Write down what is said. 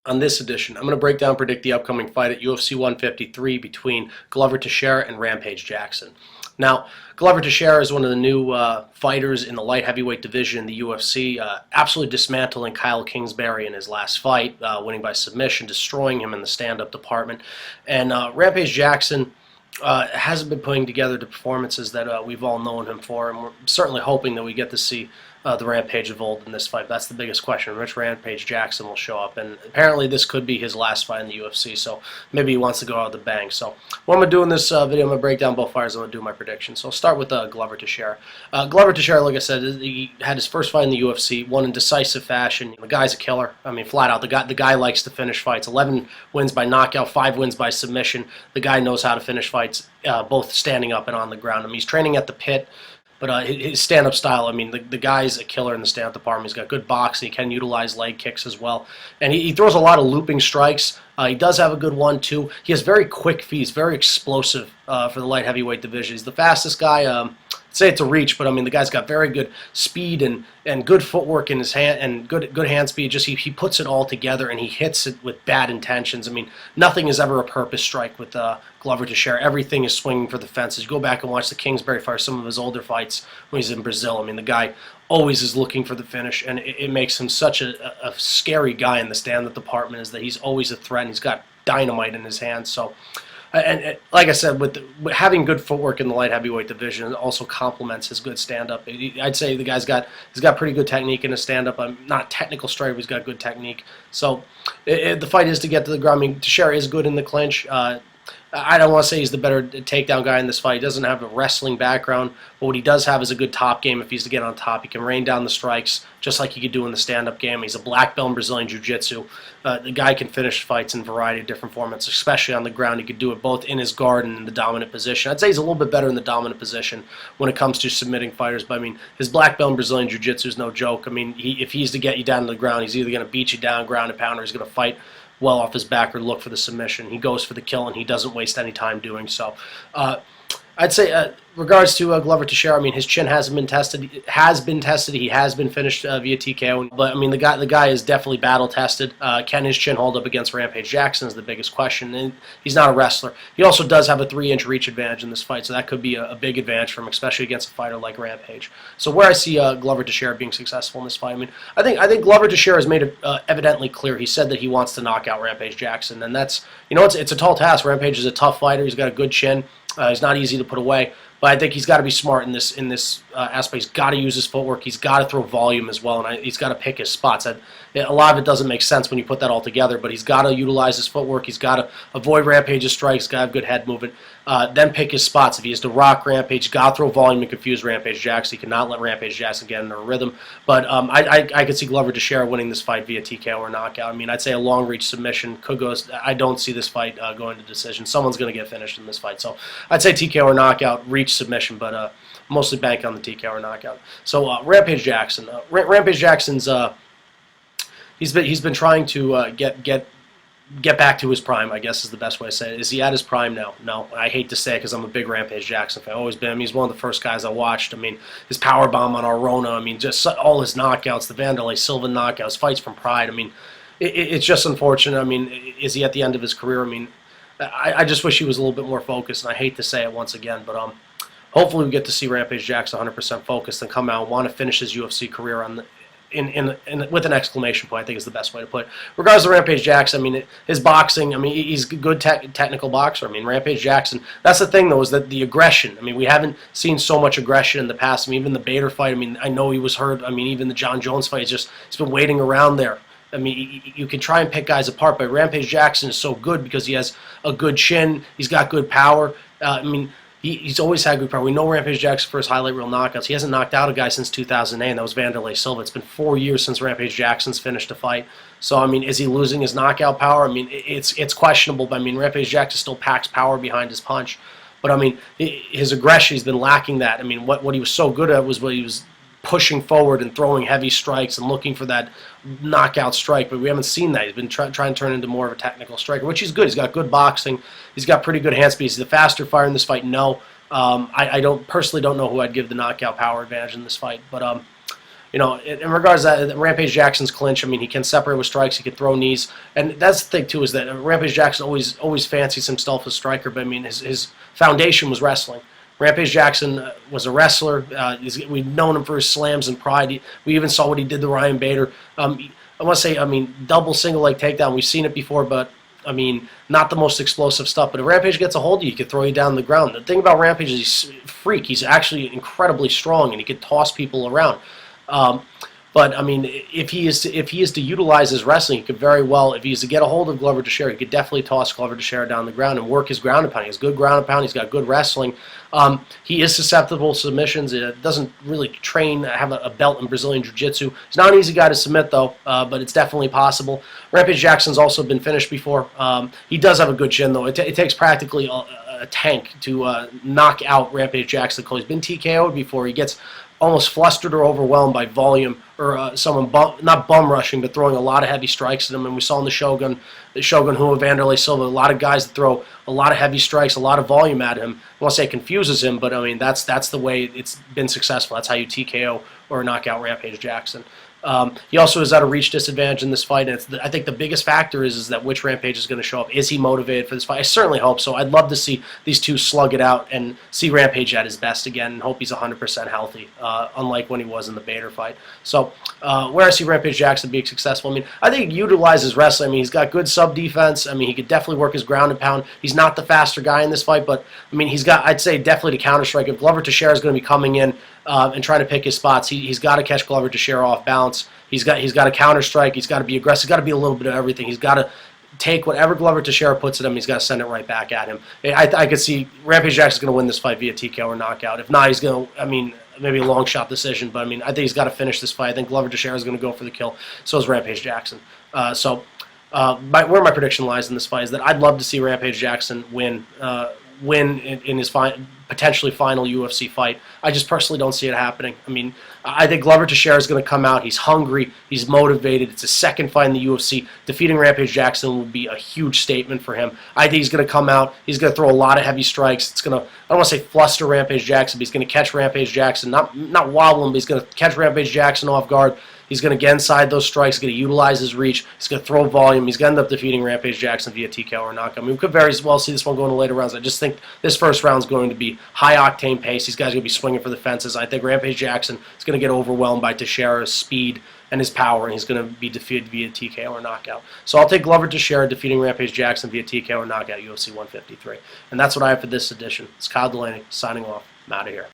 On this edition, I'm going to break down and predict the upcoming fight at UFC 153 between Glover Texeira and Rampage Jackson. Now, Glover Texeira is one of the new fighters in the light heavyweight division in the UFC, absolutely dismantling Kyle Kingsbury in his last fight, winning by submission, destroying him in the stand-up department. And Rampage Jackson hasn't been putting together the performances that we've all known him for, and we're certainly hoping that we get to see the Rampage of old in this fight. That's the biggest question. Which Rampage Jackson will show up? And apparently this could be his last fight in the UFC, so maybe he wants to go out with a bang. So what I'm going to do in this video, I'm going to break down both fighters. I'm going to do my predictions. So I'll start with Glover Texeira. Glover Texeira, like I said, he had his first fight in the UFC, won in decisive fashion. The guy's a killer. I mean, flat out, the guy likes to finish fights. 11 wins by knockout, 5 wins by submission. The guy knows how to finish fights, both standing up and on the ground. I mean, he's training at the pit. But his stand-up style, I mean, the guy's a killer in the stand-up department. He's got good boxing. He can utilize leg kicks as well. And he throws a lot of looping strikes. He does have a good 1-2. He has very quick feet. He's very explosive for the light heavyweight division. He's the fastest guy. I'd say it's a reach, but I mean, the guy's got very good speed and good footwork in his hand and good hand speed. Just he puts it all together and he hits it with bad intentions. I mean, nothing is ever a purpose strike with Glover Texeira. Everything is swinging for the fences. Go back and watch the Kingsbury fight, some of his older fights when he's in Brazil. I mean, the guy always is looking for the finish, and it makes him such a scary guy in the stand-up department, is that he's always a threat and he's got dynamite in his hands. So. And like I said, with having good footwork in the light heavyweight division, also complements his good stand-up. I'd say the guy's got pretty good technique in his stand-up. Not technical striker, but he's got good technique. So the fight is to get to the ground. I mean, Texeira is good in the clinch. I don't want to say he's the better takedown guy in this fight. He doesn't have a wrestling background, but what he does have is a good top game. If he's to get on top, he can rain down the strikes just like he could do in the stand-up game. He's a black belt in Brazilian Jiu-Jitsu. The guy can finish fights in a variety of different formats, especially on the ground. He could do it both in his guard and in the dominant position. I'd say he's a little bit better in the dominant position when it comes to submitting fighters, but I mean, his black belt in Brazilian Jiu-Jitsu is no joke. I mean, if he's to get you down to the ground, he's either going to beat you down, ground and pound, or he's going to fight well off his back or look for the submission. He goes for the kill, and he doesn't waste any time doing so. I'd say, regards to Glover Texeira, I mean, his chin hasn't been tested. He has been finished via TKO. But I mean, the guy is definitely battle tested. Can his chin hold up against Rampage Jackson is the biggest question. And he's not a wrestler. He also does have a 3-inch reach advantage in this fight, so that could be a big advantage for him, especially against a fighter like Rampage. So where I see Glover Texeira being successful in this fight, I mean, I think Glover Texeira has made it evidently clear. He said that he wants to knock out Rampage Jackson, and that's, you know, it's a tall task. Rampage is a tough fighter. He's got a good chin. He's not easy to put away, but I think he's got to be smart in this aspect. He's got to use his footwork. He's got to throw volume as well, and he's got to pick his spots. A lot of it doesn't make sense when you put that all together, but he's got to utilize his footwork. He's got to avoid Rampage's strikes. He's got to have good head movement. Then pick his spots. If he has to rock Rampage, got to throw volume and confuse Rampage Jackson. He cannot let Rampage Jackson get into a rhythm. But I could see Glover Texeira winning this fight via TKO or knockout. I mean, I'd say a long reach submission could go. I don't see this fight going to decision. Someone's going to get finished in this fight. So I'd say TKO or knockout, reach submission, but mostly bank on the TKO or knockout. So Rampage Jackson. Rampage Jackson's he's been trying to get back to his prime, I guess is the best way to say it. Is he at his prime now? No. I hate to say it because I'm a big Rampage Jackson fan. I've always been. I mean, he's one of the first guys I watched. I mean, his power bomb on Arona. I mean, just all his knockouts, the Vanderlei Silva knockouts, fights from Pride. I mean, it's just unfortunate. I mean, is he at the end of his career? I mean, I just wish he was a little bit more focused, and I hate to say it once again, but hopefully we get to see Rampage Jackson 100% focused and come out and want to finish his UFC career on the with an exclamation point, I think is the best way to put it. Regardless of Rampage Jackson, I mean, his boxing, I mean, he's a good technical boxer. I mean, Rampage Jackson, that's the thing, though, is that the aggression. I mean, we haven't seen so much aggression in the past. I mean, even the Bader fight, I mean, I know he was hurt. I mean, even the John Jones fight, he's been waiting around there. I mean, you can try and pick guys apart, but Rampage Jackson is so good because he has a good chin. He's got good power. I mean, he's always had good power. We know Rampage Jackson for his highlight reel knockouts. He hasn't knocked out a guy since 2008, and that was Vanderlei Silva. It's been 4 years since Rampage Jackson's finished a fight. So, I mean, is he losing his knockout power? I mean, it's questionable, but I mean, Rampage Jackson still packs power behind his punch. But, I mean, his aggression, he's been lacking that. I mean, what he was so good at was what he was pushing forward and throwing heavy strikes and looking for that knockout strike, but we haven't seen that. He's been trying to turn into more of a technical striker, which he's good. He's got good boxing. He's got pretty good hand speed. He's the faster fighter in this fight. No, I personally don't know who I'd give the knockout power advantage in this fight, but you know, in regards to that, Rampage Jackson's clinch, I mean, he can separate with strikes, he can throw knees, and that's the thing too, is that Rampage Jackson always fancies himself as a striker, but I mean, his foundation was wrestling. Rampage Jackson was a wrestler. We've known him for his slams and pride. We even saw what he did to Ryan Bader. I want to say, I mean, double single leg takedown. We've seen it before, but I mean, not the most explosive stuff. But if Rampage gets a hold of you, he can throw you down the ground. The thing about Rampage is he's a freak. He's actually incredibly strong, and he can toss people around. But I mean, if he is to utilize his wrestling, he could very well. If he is to get a hold of Glover Texeira, he could definitely toss Glover Texeira down the ground and work his ground and pound. He has good ground and pound. He's got good wrestling. He is susceptible to submissions. It doesn't really have a belt in Brazilian Jiu-Jitsu. He's not an easy guy to submit though, but it's definitely possible. Rampage Jackson's also been finished before. He does have a good chin though. It takes practically a tank to knock out Rampage Jackson. He's been TKO'd before. He gets almost flustered or overwhelmed by volume or someone not bum rushing, but throwing a lot of heavy strikes at him. And we saw in the Shogun Rua Vanderlei Silva, a lot of guys that throw a lot of heavy strikes, a lot of volume at him. I won't say it confuses him, but I mean that's the way it's been successful. That's how you TKO or knock out Rampage Jackson. He also is at a reach disadvantage in this fight, and I think the biggest factor is that which Rampage is going to show up. Is he motivated for this fight? I certainly hope so. I'd love to see these two slug it out and see Rampage at his best again, and hope he's 100% healthy, unlike when he was in the Bader fight. So where I see Rampage Jackson being successful, I mean, I think he utilizes wrestling. I mean, he's got good sub-defense. I mean, he could definitely work his ground and pound. He's not the faster guy in this fight, but, I mean, he's got, I'd say, definitely to counter-strike. If Glover Texeira is going to be coming in and trying to pick his spots, he's got to catch Glover Texeira off balance. He's got to counter strike. He's got to be aggressive. He's got to be a little bit of everything. He's got to take whatever Glover Texeira puts at him. He's got to send it right back at him. I could see Rampage Jackson's going to win this fight via TKO or knockout. If not, he's going to. I mean, maybe a long shot decision. But I mean, I think he's got to finish this fight. I think Glover Texeira is going to go for the kill. So is Rampage Jackson. Where my prediction lies in this fight is that I'd love to see Rampage Jackson win in his potentially final UFC fight. I just personally don't see it happening. I mean, I think Glover Texeira is going to come out. He's hungry. He's motivated. It's his second fight in the UFC. Defeating Rampage Jackson will be a huge statement for him. I think he's going to come out. He's going to throw a lot of heavy strikes. It's going to, I don't want to say fluster Rampage Jackson, but he's going to catch Rampage Jackson. Not wobble him, but he's going to catch Rampage Jackson off guard. He's going to get inside those strikes. He's going to utilize his reach. He's going to throw volume. He's going to end up defeating Rampage Jackson via TKO or knockout. I mean, we could very well see this one going to later rounds. I just think this first round is going to be high-octane pace. These guys are going to be swinging for the fences. I think Rampage Jackson is going to get overwhelmed by Texeira's speed and his power, and he's going to be defeated via TKO or knockout. So I'll take Glover Texeira defeating Rampage Jackson via TKO or knockout, UFC 153. And that's what I have for this edition. It's Kyle Delaney signing off. I'm out of here.